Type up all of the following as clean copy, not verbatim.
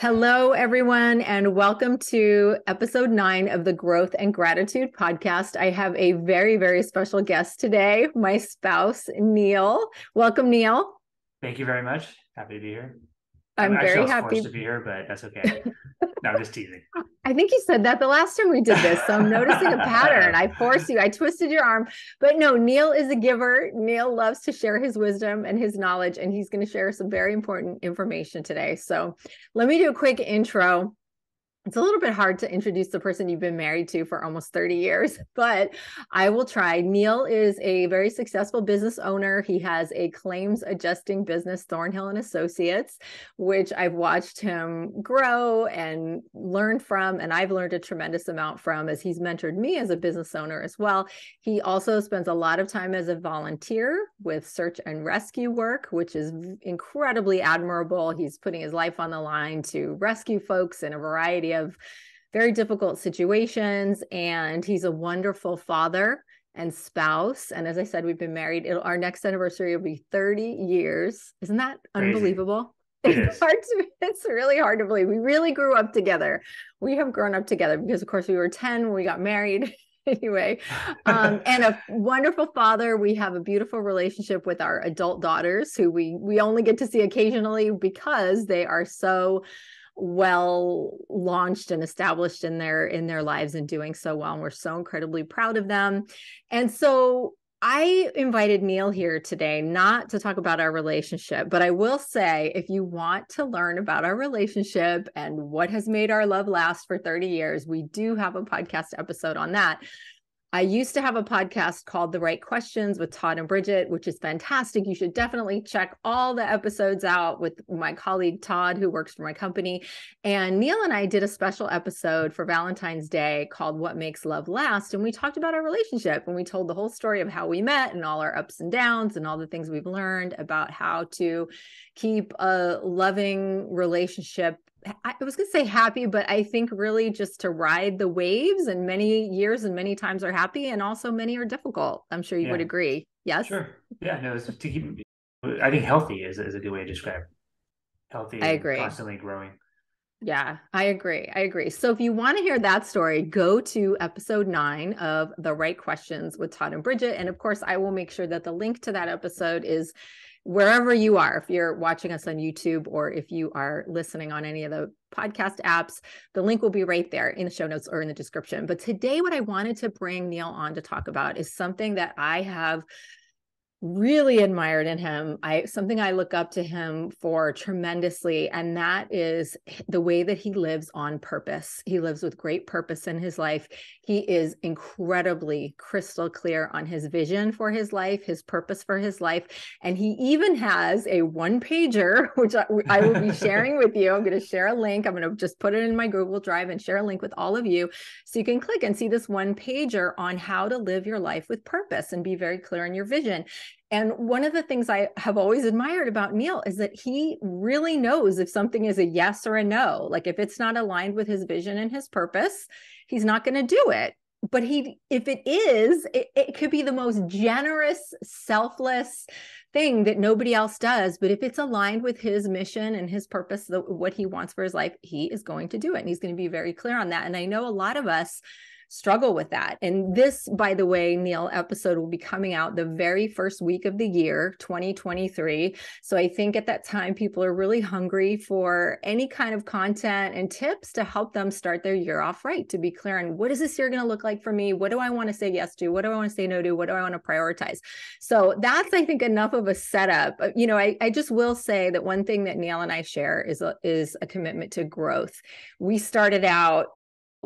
Hello, everyone, and welcome to episode 9 of the Growth and Gratitude podcast. I have a very, very special guest today, my spouse, Neal. Welcome, Neal. Thank you very much. Happy to be here. I'm Actually, I very was forced happy. to be here, but that's okay. No, I'm just teasing. I think you said that the last time we did this, so I'm noticing a pattern. I forced you, I twisted your arm, but no, Neal is a giver. Neal loves to share his wisdom and his knowledge, and he's going to share some very important information today. So let me do a quick intro. It's a little bit hard to introduce the person you've been married to for almost 30 years, but I will try. Neal is a very successful business owner. He has a claims adjusting business, Thornhill and Associates, which I've watched him grow and learn from, and I've learned a tremendous amount from as he's mentored me as a business owner as well. He also spends a lot of time as a volunteer with search and rescue work, which is incredibly admirable. He's putting his life on the line to rescue folks in a variety of very difficult situations. And he's a wonderful father and spouse. And as I said, we've been married. Our next anniversary will be 30 years. Isn't that Crazy. unbelievable? It is. It's really hard to believe. We really grew up together. We have grown up together because, of course, we were 10 when we got married. Anyway, and a wonderful father. We have a beautiful relationship with our adult daughters who we only get to see occasionally because they are so well launched and established in their lives and doing so well. And we're so incredibly proud of them. And so I invited Neal here today, not to talk about our relationship, but I will say, if you want to learn about our relationship and what has made our love last for 30 years, we do have a podcast episode on that. I used to have a podcast called The Right Questions with Todd and Bridget, which is fantastic. You should definitely check all the episodes out with my colleague Todd, who works for my company. And Neal and I did a special episode for Valentine's Day called What Makes Love Last. And we talked about our relationship, and we told the whole story of how we met and all our ups and downs and all the things we've learned about how to keep a loving relationship. I was going to say happy, but I think really just to ride the waves, and many years and many times are happy and also many are difficult. I'm sure you would Yeah, agree. Yes, sure. Yeah, no, it's to keep, I think healthy is a good way to describe it. Healthy I and agree. constantly growing. Yeah, I agree. I agree. So if you want to hear that story, go to episode 9 of The Right Questions with Todd and Bridget. And of course, I will make sure that the link to that episode is wherever you are. If you're watching us on YouTube or if you are listening on any of the podcast apps, the link will be right there in the show notes or in the description. But today, what I wanted to bring Neal on to talk about is something that I have really admired in him. Something I look up to him for tremendously, and that is the way that he lives on purpose. He lives with great purpose in his life. He is incredibly crystal clear on his vision for his life, his purpose for his life, and he even has a one-pager, which I will be sharing with you. I'm going to share a link. I'm going to just put it in my Google Drive and share a link with all of you, so you can click and see this one-pager on how to live your life with purpose and be very clear on your vision. And one of the things I have always admired about Neal is that he really knows if something is a yes or a no. Like if it's not aligned with his vision and his purpose, he's not going to do it. But if it is, it could be the most generous, selfless thing that nobody else does. But if it's aligned with his mission and his purpose, what he wants for his life, he is going to do it. And he's going to be very clear on that. And I know a lot of us struggle with that. And this, by the way, Neal, episode will be coming out the very first week of the year, 2023. So I think at that time, people are really hungry for any kind of content and tips to help them start their year off right, to be clear on what is this year going to look like for me? What do I want to say yes to? What do I want to say no to? What do I want to prioritize? So that's, I think, enough of a setup. I just will say that one thing that Neal and I share is a commitment to growth. We started out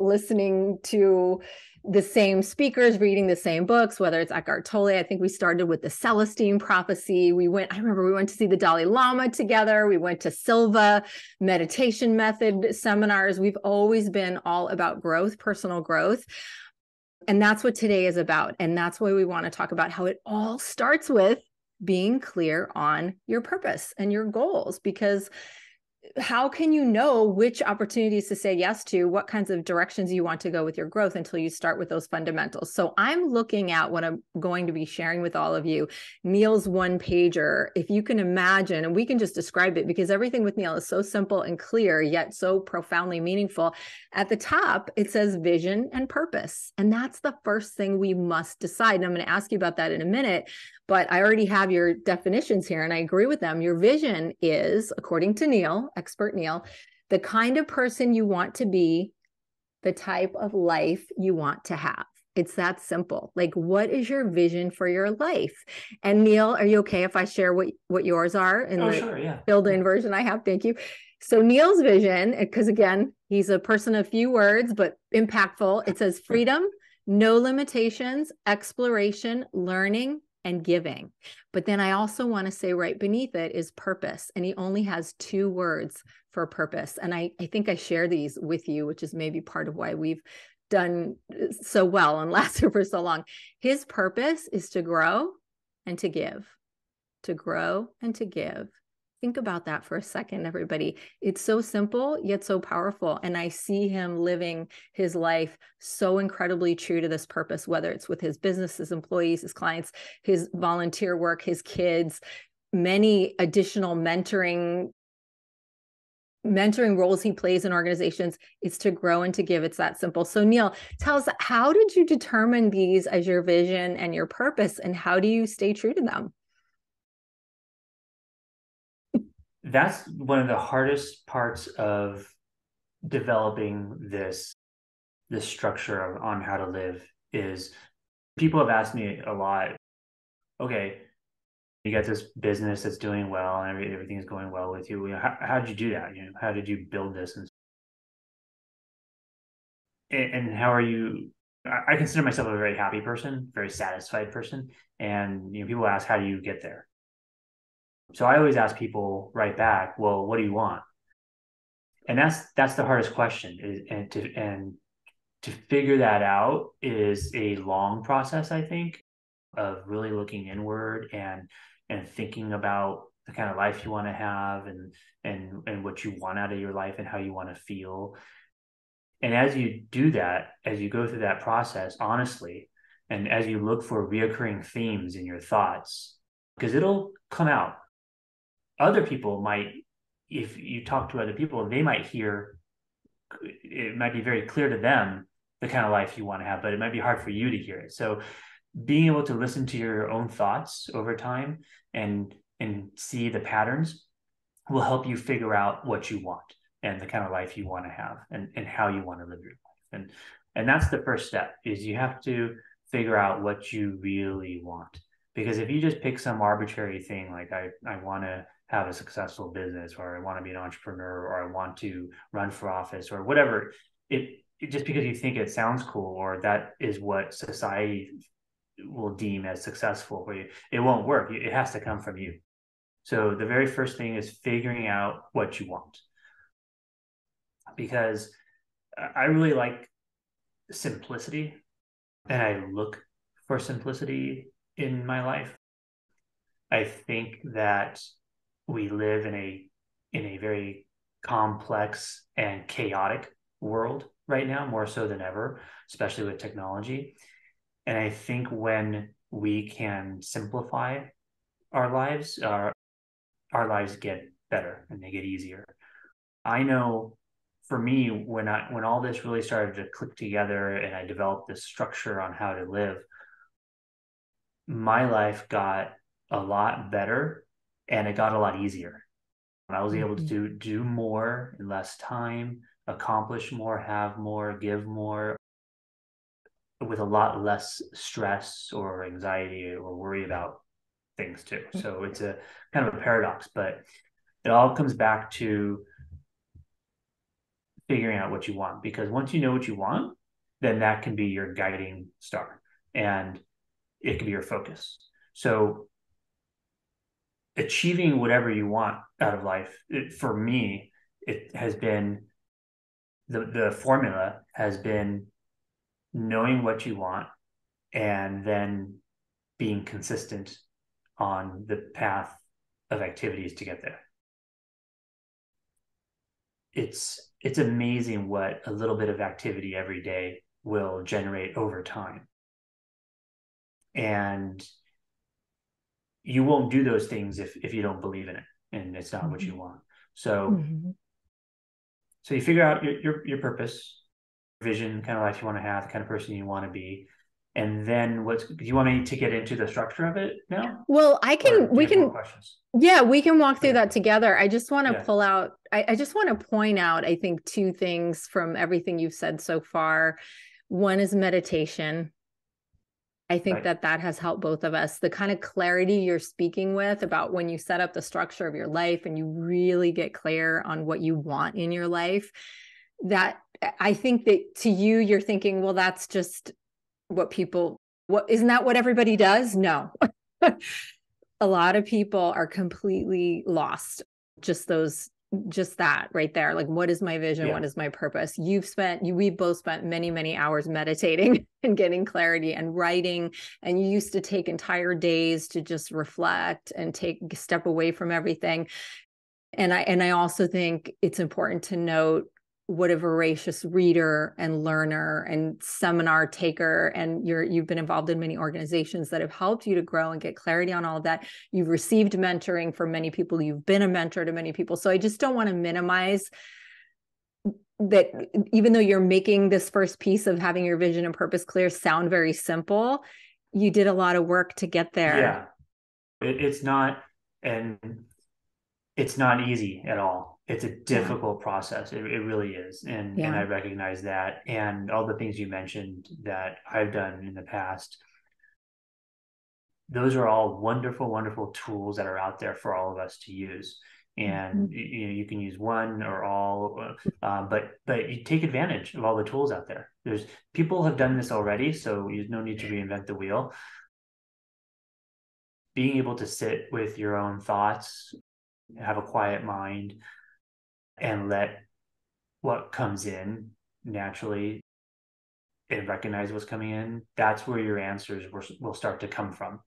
listening to the same speakers, reading the same books, whether it's Eckhart Tolle. I think we started with the Celestine prophecy. I remember we went to see the Dalai Lama together. We went to Silva meditation method seminars. We've always been all about growth, personal growth. And that's what today is about. And that's why we want to talk about how it all starts with being clear on your purpose and your goals, because how can you know which opportunities to say yes to, what kinds of directions you want to go with your growth until you start with those fundamentals? So I'm looking at what I'm going to be sharing with all of you, Neal's one pager. If you can imagine, and we can just describe it because everything with Neal is so simple and clear, yet so profoundly meaningful. At the top, it says vision and purpose. And that's the first thing we must decide. And I'm going to ask you about that in a minute. But I already have your definitions here and I agree with them. Your vision is, according to Neal, expert Neal, the kind of person you want to be, the type of life you want to have. It's that simple. Like, what is your vision for your life? And Neal, are you okay if I share what yours are in the sure, yeah. filled-in version I have? Thank you. So Neal's vision, because again, he's a person of few words, but impactful. It says freedom, no limitations, exploration, learning, and giving. But then I also want to say right beneath it is purpose. And he only has 2 words for purpose. And I think I share these with you, which is maybe part of why we've done so well and lasted for so long. His purpose is to grow and to give, to grow and to give. Think about that for a second, everybody. It's so simple, yet so powerful. And I see him living his life so incredibly true to this purpose, whether it's with his business, his employees, his clients, his volunteer work, his kids, many additional mentoring roles he plays in organizations. It's to grow and to give. It's that simple. So Neal, tell us, how did you determine these as your vision and your purpose, and how do you stay true to them? That's one of the hardest parts of developing this structure on how to live is people have asked me a lot, okay, you got this business that's doing well and everything is going well with you. How did you do that? How did you build this? And how are you? I consider myself a very happy person, very satisfied person. And people ask, how do you get there? So I always ask people right back, well, what do you want? And that's the hardest question is, and to figure that out is a long process, I think, of really looking inward and thinking about the kind of life you want to have and what you want out of your life and how you want to feel. And as you do that, as you go through that process, honestly, and as you look for reoccurring themes in your thoughts, because it'll come out. Other people might, if you talk to other people, they might hear, it might be very clear to them the kind of life you want to have, but it might be hard for you to hear it. So being able to listen to your own thoughts over time and see the patterns will help you figure out what you want and the kind of life you want to have and how you want to live your life. And that's the first step is you have to figure out what you really want. Because if you just pick some arbitrary thing like I want to have a successful business or I want to be an entrepreneur or I want to run for office or whatever, it just because you think it sounds cool or that is what society will deem as successful for you, it won't work. It has to come from you. So the very first thing is figuring out what you want. Because I really like simplicity and I look for simplicity in my life. I think that we live in a very complex and chaotic world right now, more so than ever, especially with technology. And I think when we can simplify our lives, our lives get better and they get easier. I know for me, when all this really started to click together and I developed this structure on how to live, my life got a lot better and it got a lot easier. I was able to do more in less time, accomplish more, have more, give more, with a lot less stress or anxiety or worry about things too. So it's a kind of a paradox, but it all comes back to figuring out what you want, because once you know what you want, then that can be your guiding star and it can be your focus. So achieving whatever you want out of life, for me, it has been the formula has been knowing what you want and then being consistent on the path of activities to get there. it's amazing what a little bit of activity every day will generate over time. And you won't do those things if you don't believe in it and it's not what you want. So so you figure out your purpose, vision, kind of life you want to have, the kind of person you want to be. And then do you want me to get into the structure of it now? Well, Or do we you have more can, questions? yeah, we can walk through Okay. that together. I just want to Yeah. pull out, I just want to point out, I think, two things from everything you've said so far. One is meditation. I think Right. that that has helped both of us. The kind of clarity you're speaking with about when you set up the structure of your life and you really get clear on what you want in your life, that I think that to you, you're thinking, well, that's just what isn't that what everybody does? No. A lot of people are completely lost. Just that right there. Like, what is my vision? Yeah. What is my purpose? We've both spent many, many hours meditating and getting clarity and writing. And you used to take entire days to just reflect and step away from everything. And I also think it's important to note what a voracious reader and learner and seminar taker, and you've been involved in many organizations that have helped you to grow and get clarity on all of that. You've received mentoring from many people. You've been a mentor to many people. So I just don't want to minimize that. Even though you're making this first piece of having your vision and purpose clear sound very simple, you did a lot of work to get there. Yeah. It's not, and it's not easy at all. It's a Yeah. difficult process. It really is. And Yeah. I recognize that. And all the things you mentioned that I've done in the past, those are all wonderful, wonderful tools that are out there for all of us to use. And Mhm. you can use one or all, but you take advantage of all the tools out there. There's people have done this already, so there's no need to reinvent the wheel. Being able to sit with your own thoughts, have a quiet mind, and let what comes in naturally and recognize what's coming in, that's where your answers will start to come from.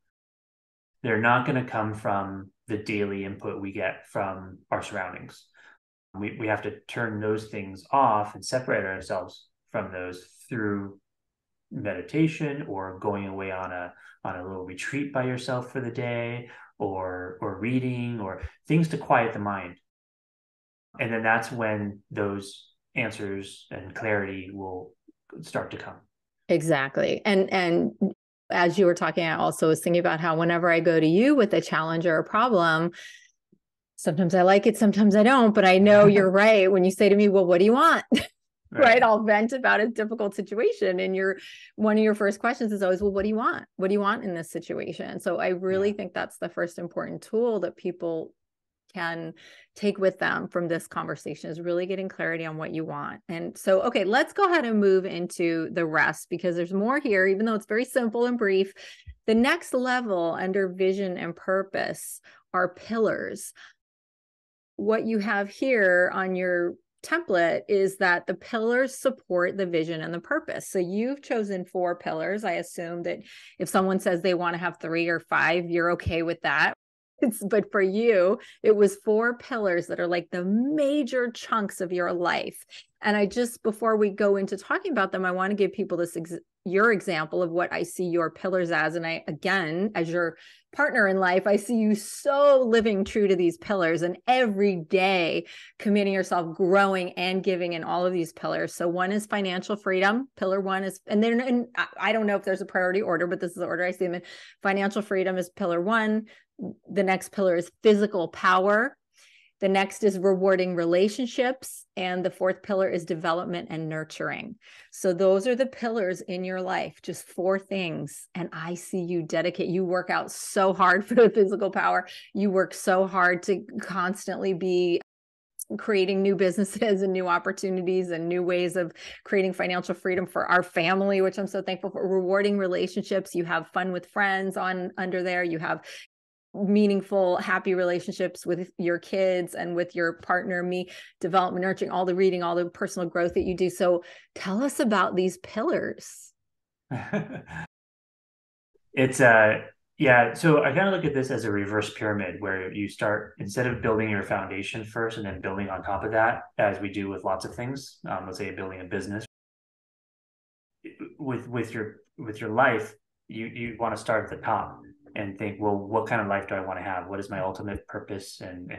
They're not going to come from the daily input we get from our surroundings. We have to turn those things off and separate ourselves from those through meditation or going away on a little retreat by yourself for the day or reading or things to quiet the mind. And then that's when those answers and clarity will start to come. Exactly. And as you were talking, I also was thinking about how whenever I go to you with a challenge or a problem, sometimes I like it, sometimes I don't, but I know you're right when you say to me, well, what do you want? Right. Right. I'll vent about a difficult situation. And one of your first questions is always, well, what do you want? What do you want in this situation? So I really Yeah. think that's the first important tool that people can take with them from this conversation, is really getting clarity on what you want. And so, okay, let's go ahead and move into the rest, because there's more here, even though it's very simple and brief. The next level under vision and purpose are pillars. What you have here on your template is that the pillars support the vision and the purpose. So you've chosen 4 pillars. I assume that if someone says they want to have 3 or 5, you're okay with that. But for you, it was 4 pillars that are like the major chunks of your life. And before we go into talking about them, I want to give people your example of what I see your pillars as. And again, as your partner in life, I see you so living true to these pillars and every day committing yourself, growing and giving in all of these pillars. So one is financial freedom. Pillar 1 is, and I don't know if there's a priority order, but this is the order I see them in. Financial freedom is pillar 1. The next pillar is physical power. The next is rewarding relationships. And the 4th pillar is development and nurturing. So those are the pillars in your life, just 4 things. And I see you work out so hard for the physical power. You work so hard to constantly be creating new businesses and new opportunities and new ways of creating financial freedom for our family, which I'm so thankful for. Rewarding relationships. You have fun with friends under there. You have meaningful, happy relationships with your kids and with your partner, development, nurturing, all the reading, all the personal growth that you do. So tell us about these pillars. It's Yeah, so I kind of look at this as a reverse pyramid where you start instead of building your foundation first and then building on top of that, as we do with lots of things. Let's say building a business with your life, you want to start at the top and think, well, what kind of life do I want to have? What is my ultimate purpose, and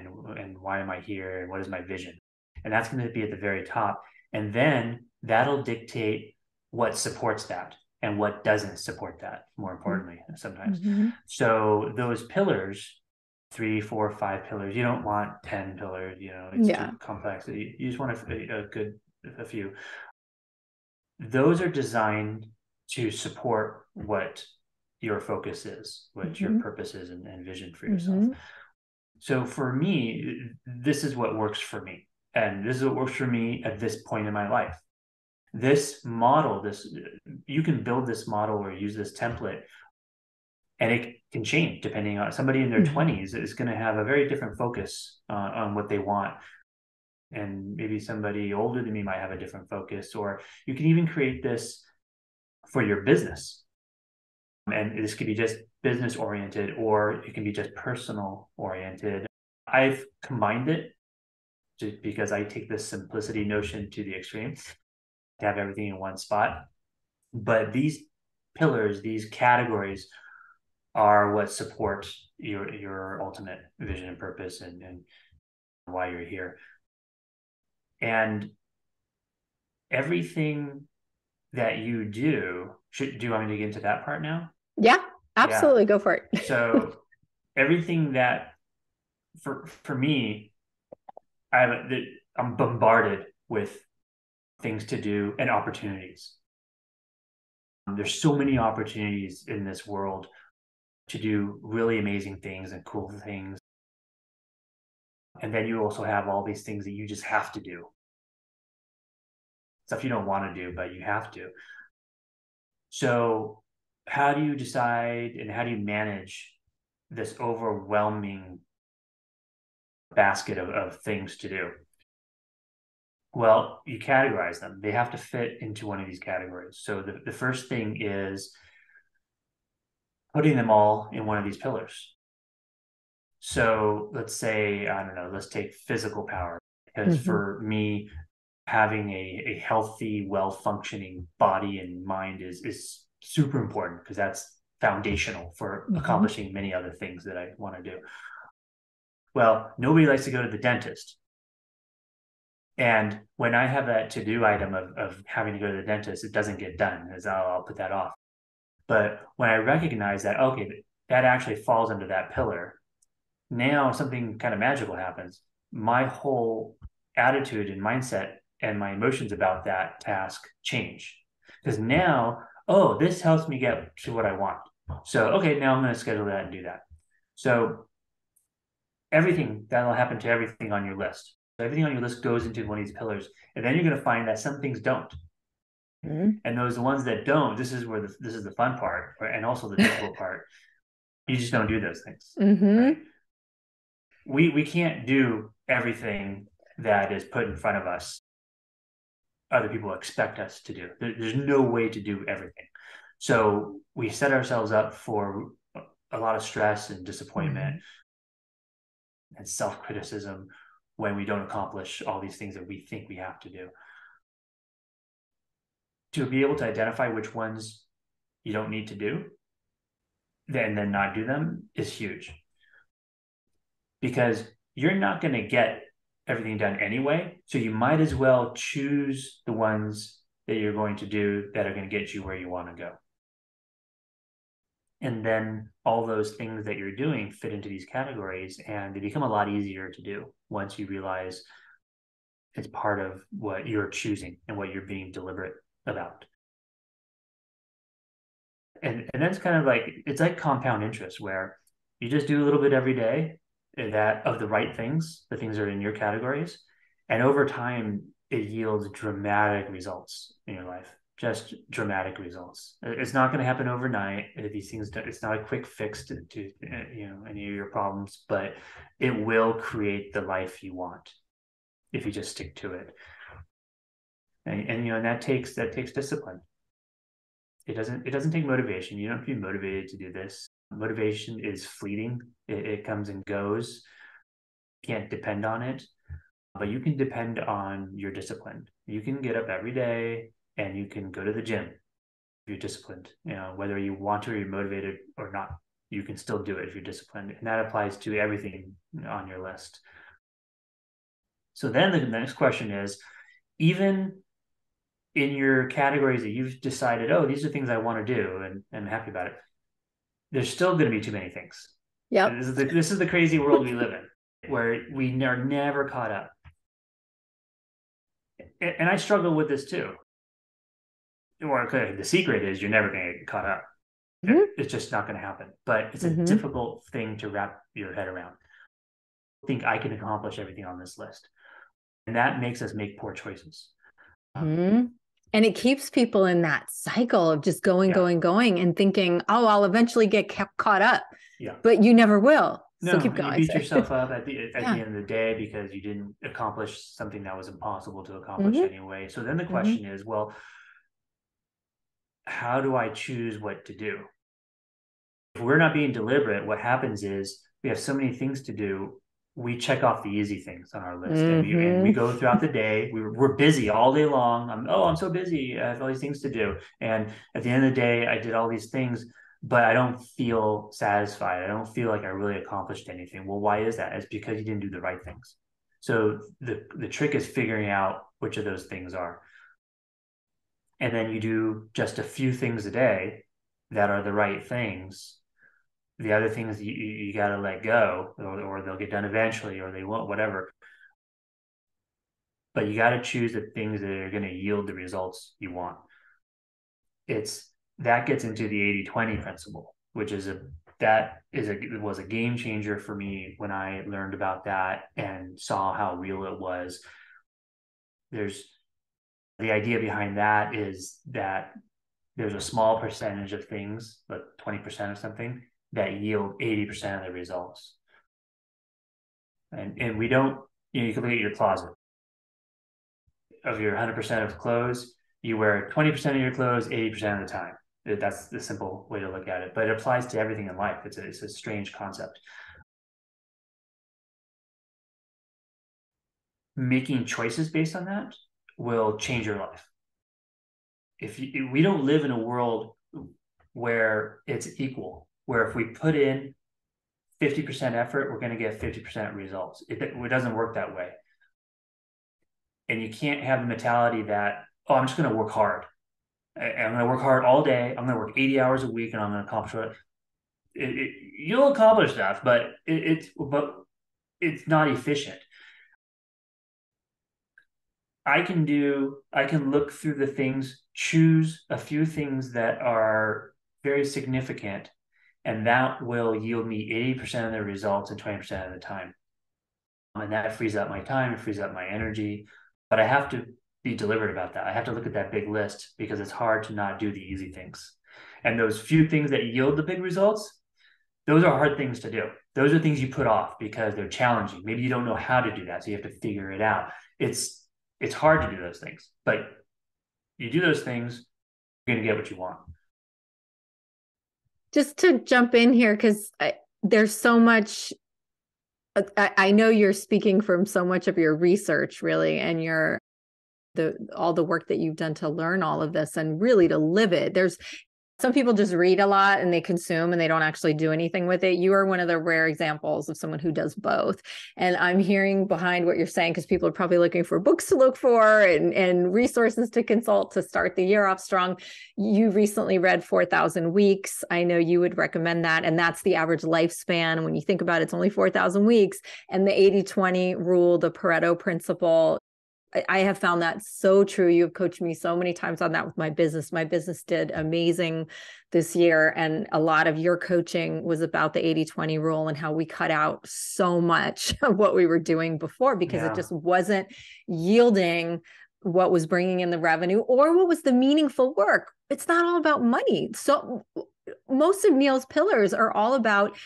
why am I here? And what is my vision? And that's going to be at the very top, and then that'll dictate what supports that and what doesn't support that, more importantly, sometimes. Mm-hmm. So those pillars, 3, 4, 5 pillars, you don't want 10 pillars, it's too Yeah. complex. You just want a few. Those are designed to support what your focus is, what your Mm-hmm. purpose is, and vision for yourself. Mm-hmm. So for me, this is what works for me. And this is what works for me at this point in my life. This model, you can build this model or use this template, and it can change depending on somebody in their Mm-hmm. 20s is going to have a very different focus on what they want. And maybe somebody older than me might have a different focus, or you can even create this for your business. And this could be just business oriented, or it can be just personal oriented. I've combined it just because I take this simplicity notion to the extreme to have everything in one spot. But these pillars, these categories are what support your ultimate vision and purpose, and why you're here. And everything that you do you want me to get into that part now? Yeah, Yeah. absolutely. Go for it. So everything that for me, I'm bombarded with things to do and opportunities. There's so many opportunities in this world to do really amazing things and cool things. And then you also have all these things that you just have to do. Stuff you don't want to do, but you have to. So how do you decide and how do you manage this overwhelming basket of things to do? Well, you categorize them. They have to fit into one of these categories. So the first thing is putting them all in one of these pillars. So let's say, I don't know, let's take physical power. Because Mm-hmm. for me, having a healthy, well-functioning body and mind is super important because that's foundational for Mm-hmm. accomplishing many other things that I want to do. Well, nobody likes to go to the dentist. And when I have that to-do item of having to go to the dentist, it doesn't get done, as I'll put that off. But when I recognize that, okay, that actually falls under that pillar, now something kind of magical happens. My whole attitude and mindset and my emotions about that task change. Because now, oh, this helps me get to what I want. So, okay, now I'm going to schedule that and do that. So everything that'll happen to everything on your list. So everything on your list goes into one of these pillars, and then you're going to find that some things don't. Mm-hmm. And those the ones that don't, this is where this is the fun part, and also the difficult part. You just don't do those things, right? Mm-hmm. We can't do everything that is put in front of us. Other people expect us to do. There's no way to do everything. So we set ourselves up for a lot of stress and disappointment and self-criticism when we don't accomplish all these things that we think we have to do. To be able to identify which ones you don't need to do, then not do them is huge. Because you're not going to get everything done anyway. So you might as well choose the ones that you're going to do that are going to get you where you want to go. And then all those things that you're doing fit into these categories, and they become a lot easier to do once you realize it's part of what you're choosing and what you're being deliberate about. And that's kind of like, it's like compound interest where you just do a little bit every day that of the right things, the things that are in your categories. And over time, it yields dramatic results in your life, just dramatic results. It's not going to happen overnight. These things, it's not a quick fix to any of your problems, but it will create the life you want if you just stick to it. And that takes discipline. It doesn't take motivation. You don't have to be motivated to do this. Motivation is fleeting. It comes and goes. You can't depend on it, but you can depend on your discipline. You can get up every day and you can go to the gym. You're disciplined, whether you want to or you're motivated or not, you can still do it if you're disciplined. And that applies to everything on your list. So then the next question is, even in your categories that you've decided, oh, these are things I want to do and I'm happy about it, there's still going to be too many things. Yep. This is the crazy world we live in, where we are never caught up. And I struggle with this too. Or the secret is you're never going to get caught up. Mm-hmm. It's just not going to happen. But it's a difficult thing to wrap your head around. I think I can accomplish everything on this list. And that makes us make poor choices. And it keeps people in that cycle of just going and thinking, oh, I'll eventually get caught up. Yeah. But you never will. No, so keep going. You beat yourself up at the end of the day because you didn't accomplish something that was impossible to accomplish anyway. So then the question is, well, how do I choose what to do? If we're not being deliberate, what happens is we have so many things to do. We check off the easy things on our list, and we go throughout the day. We're busy all day long. I'm so busy. I have all these things to do. And at the end of the day, I did all these things, but I don't feel satisfied. I don't feel like I really accomplished anything. Well, why is that? It's because you didn't do the right things. So the trick is figuring out which of those things are. And then you do just a few things a day that are the right things. The other things you got to let go, or they'll get done eventually, or they won't, whatever. But you got to choose the things that are going to yield the results you want. That gets into the 80-20 principle, which was a game changer for me when I learned about that and saw how real it was. The idea behind that is that there's a small percentage of things, like 20% of something, that yield 80% of the results. And we don't, you can look at your closet. Of your 100% of clothes, you wear 20% of your clothes 80% of the time. That's the simple way to look at it. But it applies to everything in life. It's a strange concept. Making choices based on that will change your life. If we don't live in a world where it's equal, where if we put in 50% effort, we're going to get 50% results. It doesn't work that way. And you can't have the mentality that, oh, I'm just going to work hard. I'm going to work hard all day. I'm going to work 80 hours a week and I'm going to accomplish it. You'll accomplish stuff, but it's not efficient. I can look through the things, choose a few things that are very significant, and that will yield me 80% of the results and 20% of the time. And that frees up my time, it frees up my energy. But I have to be deliberate about that. I have to look at that big list because it's hard to not do the easy things. And those few things that yield the big results, those are hard things to do. Those are things you put off because they're challenging. Maybe you don't know how to do that, so you have to figure it out. It's hard to do those things, but you do those things, you're going to get what you want. Just to jump in here, because there's so much, I know you're speaking from so much of your research, really, and all the work that you've done to learn all of this and really to live it. There's some people just read a lot and they consume and they don't actually do anything with it. You are one of the rare examples of someone who does both. And I'm hearing behind what you're saying, because people are probably looking for books to look for and resources to consult to start the year off strong. You recently read 4,000 Weeks. I know you would recommend that. And that's the average lifespan. And when you think about it, it's only 4,000 weeks. And the 80-20 rule, the Pareto principle, I have found that so true. You've coached me so many times on that with my business. My business did amazing this year. And a lot of your coaching was about the 80-20 rule and how we cut out so much of what we were doing before because it just wasn't yielding what was bringing in the revenue or what was the meaningful work. It's not all about money. So most of Neal's pillars are all about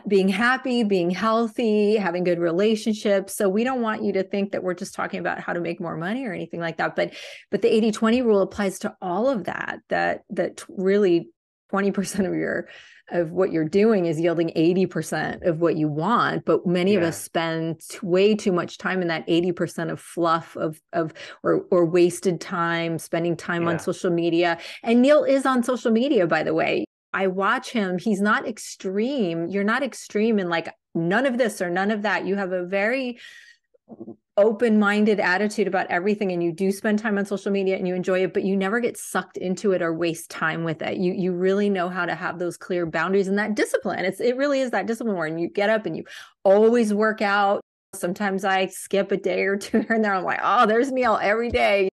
being happy, being healthy, having good relationships. So we don't want you to think that we're just talking about how to make more money or anything like that. But the 80-20 rule applies to all of that really 20% of what you're doing is yielding 80% of what you want. But many of us spend way too much time in that 80% of fluff or wasted time, spending time on social media. And Neal is on social media, by the way. I watch him. He's not extreme. You're not extreme in like none of this or none of that. You have a very open-minded attitude about everything, and you do spend time on social media and you enjoy it, but you never get sucked into it or waste time with it. You really know how to have those clear boundaries and that discipline. It really is that discipline where you get up and you always work out. Sometimes I skip a day or two here and there. I'm like, oh, there's Neal every day.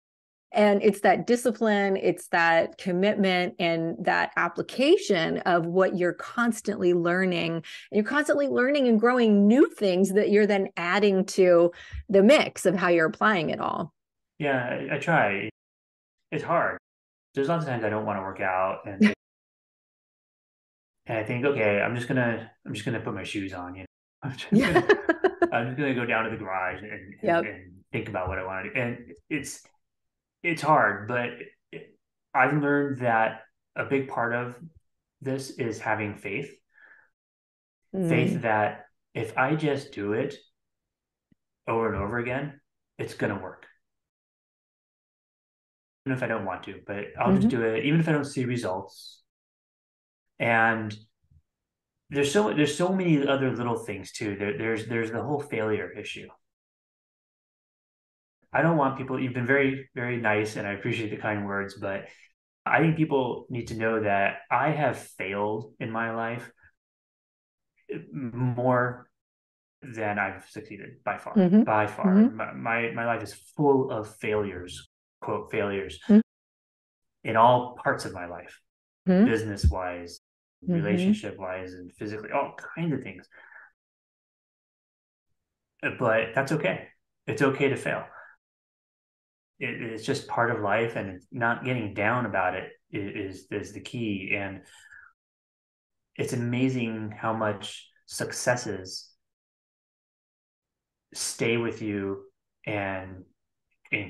And it's that discipline, it's that commitment and that application of what you're constantly learning. And you're constantly learning and growing new things that you're then adding to the mix of how you're applying it all. Yeah, I try. It's hard. There's lots of times I don't want to work out, and I think, okay, I'm just gonna put my shoes on, I'm just gonna go down to the garage and think about what I want to do. And it's hard, but I've learned that a big part of this is having faith. Faith that if I just do it over and over again, it's going to work. Even if I don't want to, but I'll just do it, even if I don't see results. And there's so many other little things too. There's the whole failure issue. I don't want people, you've been very, very nice, and I appreciate the kind words, but I think people need to know that I have failed in my life more than I've succeeded by far. By far. My life is full of failures, quote, failures in all parts of my life, business wise, relationship wise, and physically, all kinds of things. But that's okay. It's okay to fail. It's just part of life, and not getting down about it is the key. And it's amazing how much successes stay with you and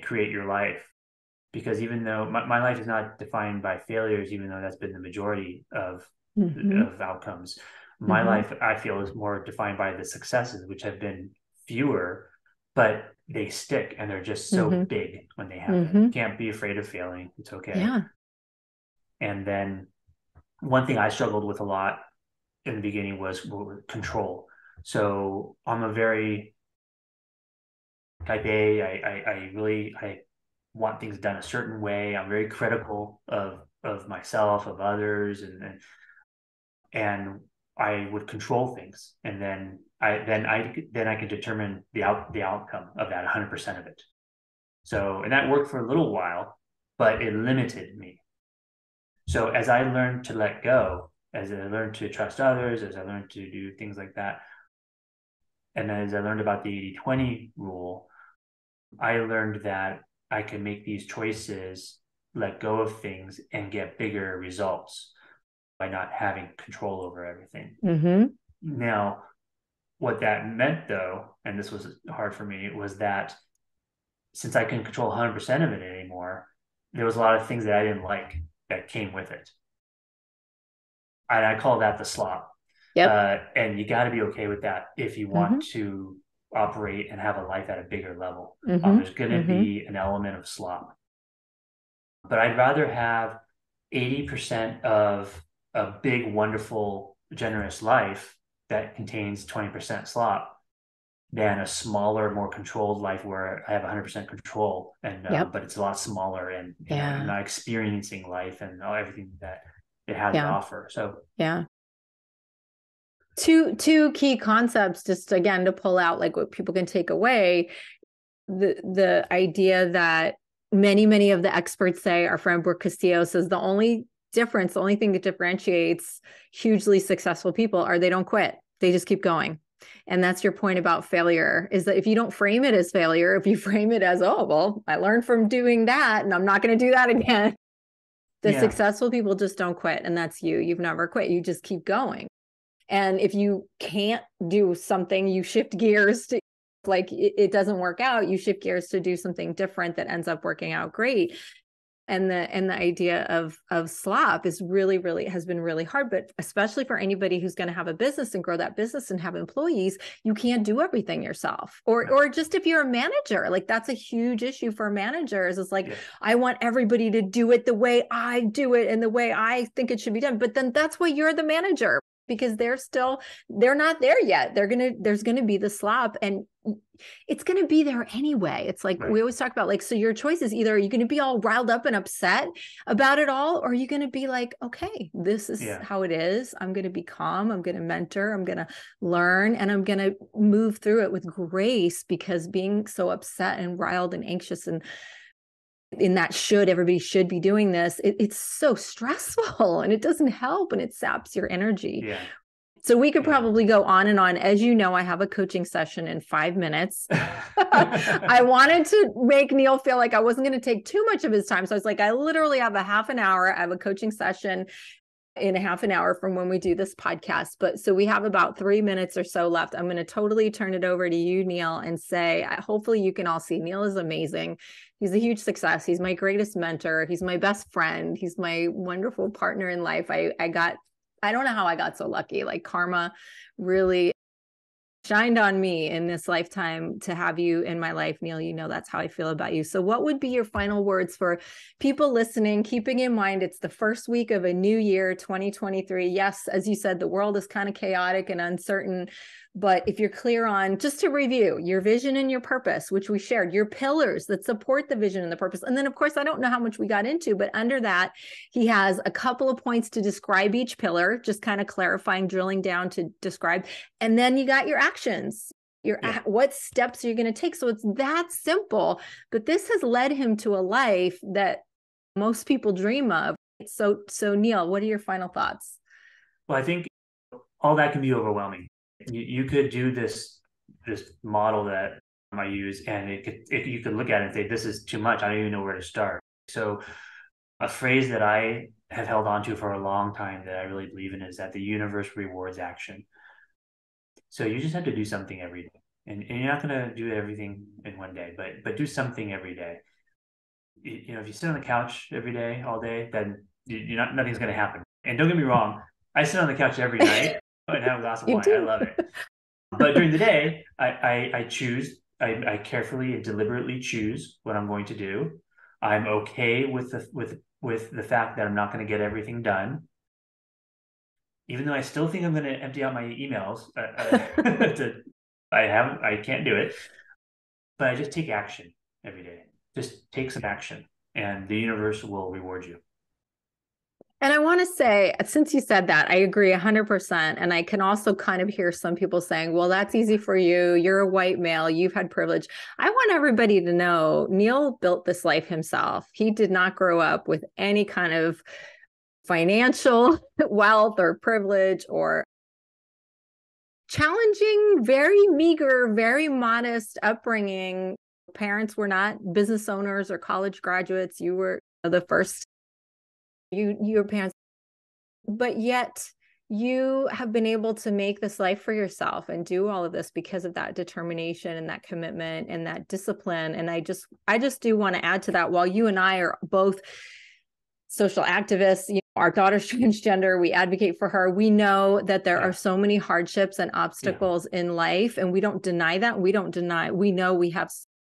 create your life. Because even though my life is not defined by failures, even though that's been the majority of outcomes, my life, I feel, is more defined by the successes, which have been fewer, but they stick, and they're just so big when they happen. Can't be afraid of failing. It's okay. Yeah. And then one thing I struggled with a lot in the beginning was control. So I'm a very type A. I want things done a certain way. I'm very critical of myself, of others, and I would control things, and then I can determine the outcome of that 100% of it. So, and that worked for a little while, but it limited me. So as I learned to let go, as I learned to trust others, as I learned to do things like that, and as I learned about the 80-20 rule, I learned that I can make these choices, let go of things, and get bigger results by not having control over everything. Now, what that meant, though, and this was hard for me, was that since I couldn't control 100% of it anymore, there was a lot of things that I didn't like that came with it. And I call that the slop. And you got to be okay with that if you want to operate and have a life at a bigger level. There's going to be an element of slop. But I'd rather have 80% of a big, wonderful, generous life that contains 20% slop than a smaller, more controlled life where I have 100% control, and but it's a lot smaller, and I'm not experiencing life and everything that it has to offer. So two key concepts, just again to pull out like what people can take away. The idea that many of the experts say, our friend Brooke Castillo says, the only thing that differentiates hugely successful people are they don't quit. They just keep going. And that's your point about failure, is that if you don't frame it as failure, if you frame it as, oh, well, I learned from doing that and I'm not going to do that again. The successful people just don't quit. And that's you. You've never quit. You just keep going. And if you can't do something, you shift gears to, like, it doesn't work out, you shift gears to do something different that ends up working out great. And the idea of slop is really has been really hard, but especially for anybody who's going to have a business and grow that business and have employees, you can't do everything yourself. Or just if you're a manager, like that's a huge issue for managers. It's like, I want everybody to do it the way I do it and the way I think it should be done. But then that's why you're the manager, because they're not there yet. There's gonna be the slop, and it's going to be there anyway. It's like, we always talk about, like, so your choice is either, are you going to be all riled up and upset about it all, or are you going to be like, okay, this is how it is. I'm going to be calm. I'm going to mentor. I'm going to learn, and I'm going to move through it with grace, because being so upset and riled and anxious and in that everybody should be doing this, it's so stressful, and it doesn't help, and it saps your energy. So we could probably go on and on. As you know, I have a coaching session in 5 minutes. I wanted to make Neal feel like I wasn't going to take too much of his time. So I was like, I literally have a half an hour. I have a coaching session in a half an hour from when we do this podcast. But so we have about 3 minutes or so left. I'm going to totally turn it over to you, Neal, and say, hopefully you can all see Neal is amazing. He's a huge success. He's my greatest mentor. He's my best friend. He's my wonderful partner in life. I don't know how I got so lucky. Like, karma really shined on me in this lifetime to have you in my life, Neal. You know, that's how I feel about you. So what would be your final words for people listening, keeping in mind it's the first week of a new year, 2023. Yes, as you said, the world is kind of chaotic and uncertain. But if you're clear on, just to review, your vision and your purpose, which we shared, your pillars that support the vision and the purpose. And then, of course, I don't know how much we got into, but under that, he has a couple of points to describe each pillar, just kind of clarifying, drilling down to describe. And then you got your actions, what steps are you going to take? So it's that simple. But this has led him to a life that most people dream of. So Neal, what are your final thoughts? Well, I think all that can be overwhelming. You could do this model that I use, and you could look at it and say, this is too much. I don't even know where to start. So a phrase that I have held on to for a long time that I really believe in is that the universe rewards action. So you just have to do something every day. And you're not going to do everything in one day, but do something every day. You know, if you sit on the couch every day, all day, then nothing's going to happen. And don't get me wrong, I sit on the couch every night and have a glass of wine. I love it. But during the day, I carefully and deliberately choose what I'm going to do. I'm okay with the fact that I'm not going to get everything done, even though I still think I'm going to empty out my emails. I can't do it, but I just take action every day. Just take some action, and the universe will reward you. And I want to say, since you said that, I agree 100%. And I can also kind of hear some people saying, well, that's easy for you. You're a white male. You've had privilege. I want everybody to know Neal built this life himself. He did not grow up with any kind of financial wealth or privilege or challenging, very meager, very modest upbringing. Parents were not business owners or college graduates. You were the first. Your parents, but yet you have been able to make this life for yourself and do all of this because of that determination and that commitment and that discipline. And I just do want to add to that, while you and I are both social activists, our daughter's transgender, we advocate for her. We know that there are so many hardships and obstacles in life, and we don't deny that. We know we have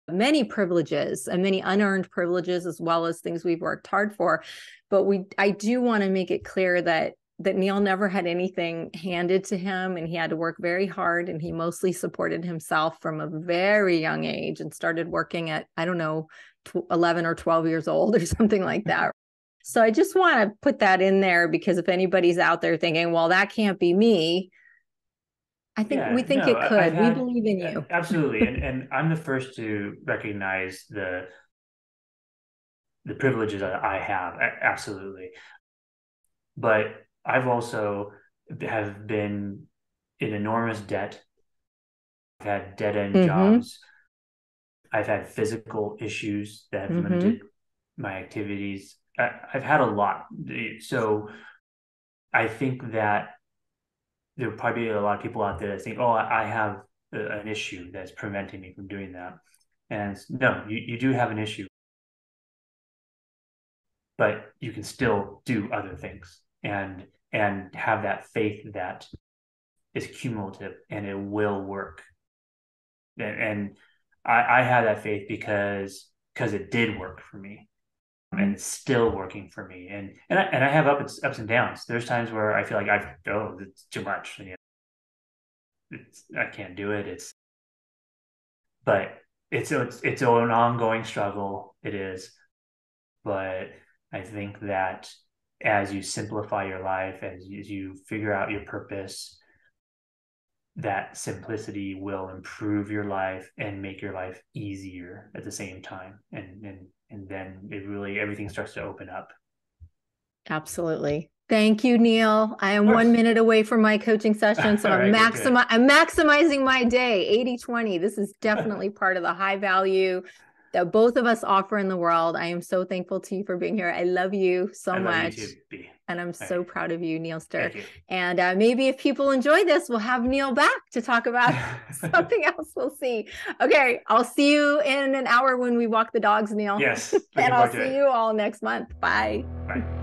many privileges and many unearned privileges, as well as things we've worked hard for. But I do want to make it clear that Neal never had anything handed to him, and he had to work very hard, and he mostly supported himself from a very young age and started working at, 11 or 12 years old or something like that. So I just want to put that in there, because if anybody's out there thinking, well, that can't be me, I think we think it could. We believe in you. Absolutely. and I'm the first to recognize the privileges that I have. Absolutely. But I've also have been in enormous debt. I've had dead-end jobs. I've had physical issues that have limited my activities. I've had a lot. So I think that there will probably be a lot of people out there that think, oh, I have an issue that's preventing me from doing that. And no, you do have an issue. but you can still do other things and have that faith that is cumulative and it will work. And I had that faith because it did work for me, and it's still working for me. And I have ups and downs. There's times where I feel like it's too much. And, I can't do it. But it's an ongoing struggle. It is, but I think that as you simplify your life, as you figure out your purpose, that simplicity will improve your life and make your life easier at the same time. And then everything starts to open up. Absolutely. Thank you, Neal. I am Of course. 1 minute away from my coaching session, so I'm right, I'm maximizing my day, 80-20. This is definitely part of the high value that both of us offer in the world. I am so thankful to you for being here. I love you so much. I love you too, B. And I'm so proud of you, Nealster. Thank you. And maybe if people enjoy this, we'll have Neal back to talk about something else. We'll see. Okay, I'll see you in an hour when we walk the dogs, Neal. Yes. And I'll see you all next month. Bye. Bye.